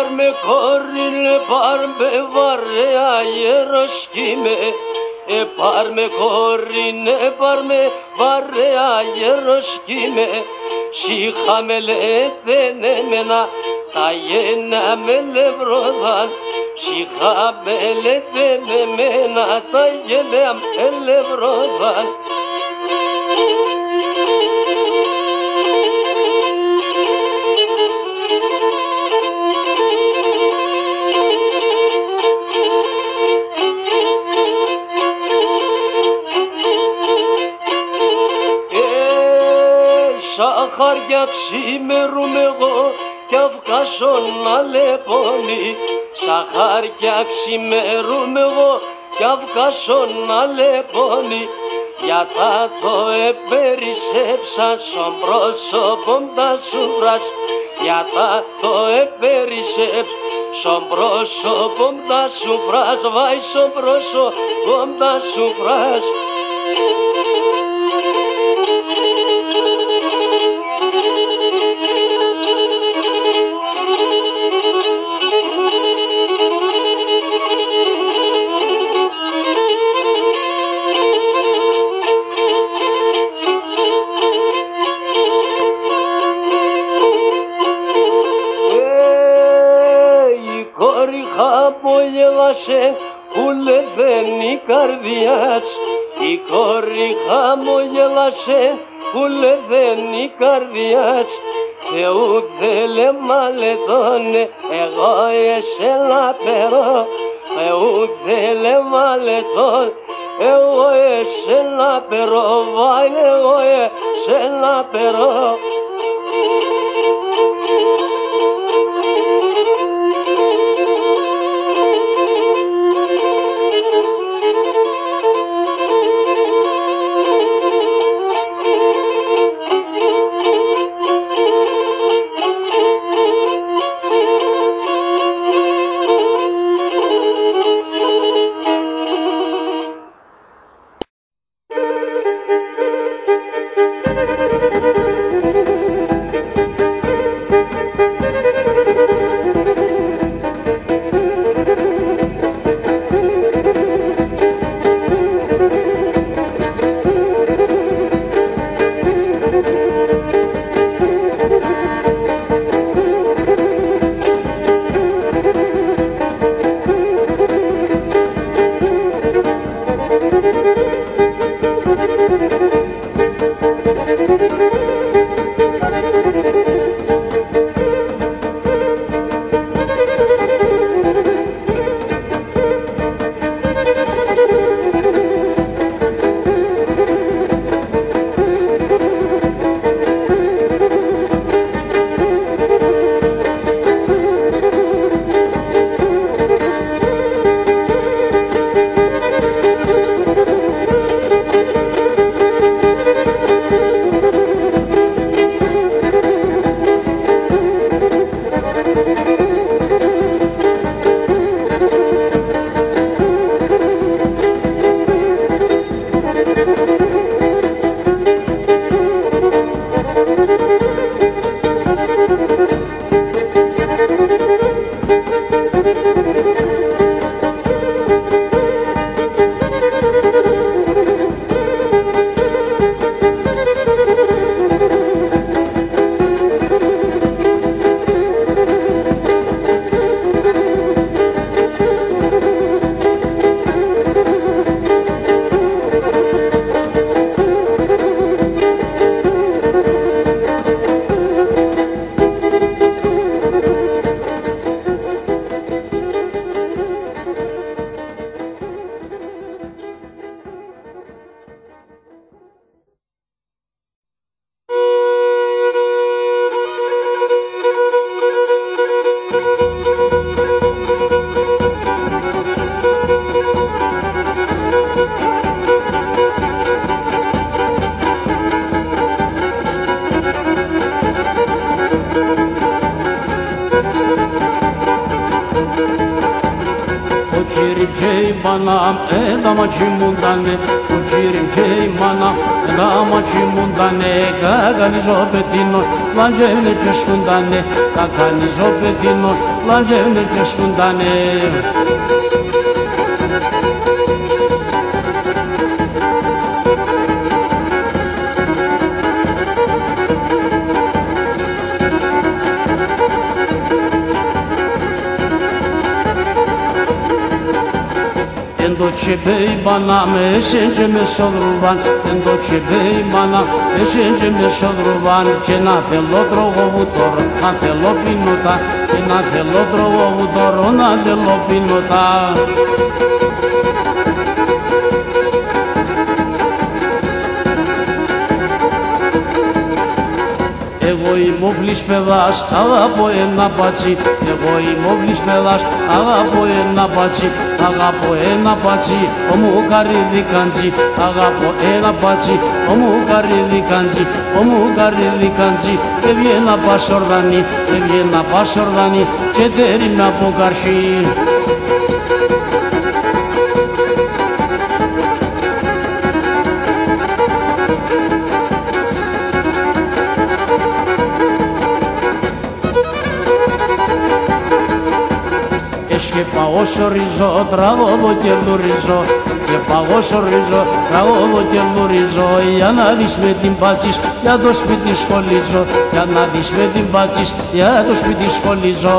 parme corrile parme varrea ieroshkime parme corine parme varrea ieroshkime și hamele tenemena tayena mele vrodan și hamele tenemena tayena mele vrodan Şahar yakşimerum ego Kavkaşon aleponi Şahar yakşimerum ego Kavkaşon aleponi Yata to eperisepsa Sombrosobom da suvras Yata to eperisep Sombrosobom da suvras Vai sombrosobom da suvras Χαμογελάσε που λεβαίνει καρδιάς η κόρη χαμογελάσε που λεβαίνει καρδιάς Θεού θέλε μαλετώνε εγώ εσένα περώ Θεού θέλε μαλετώνε εγώ εσένα περώ Βάλε εγώ εσένα περώ manam edama chimundane uchirim chei manam edama chimundane kagani zopetino lanjene chishundane kakani zopetino λαγένε και σκουντάνε. Endo ce bei bana me sence me sodruvan, endo ce bei bana me sence me sodruvan, ce na felo drogovutor, na felo pinuta, ce na felo drogovutor, na felo pinuta. Εγώ είμαι ο Βλυσπεδάς, αγαπώ ένα μπατσί. Εγώ είμαι ο Βλυσπεδάς, αγαπώ ένα μπατσί. Αγαπώ ένα μπατσί, ο μου καρύδι καντζί. Αγαπώ ένα μπατσί, ο μου καρύδι καντζί. Ο μου καρύδι καντζί. Έβγαινα πασορδανή, έβγαινα πασορδανή και τέριμνα από καρσί. Και πάω στο ριζό, τραγωδώ και λουρίζω. Και πάω στο ριζό, τραγωδώ και λουρίζω. Για να δεις με την πάτσις, για το σπίτι σχολίζω. Για να δεις με την πάτσις, για το σπίτι σχολίζω.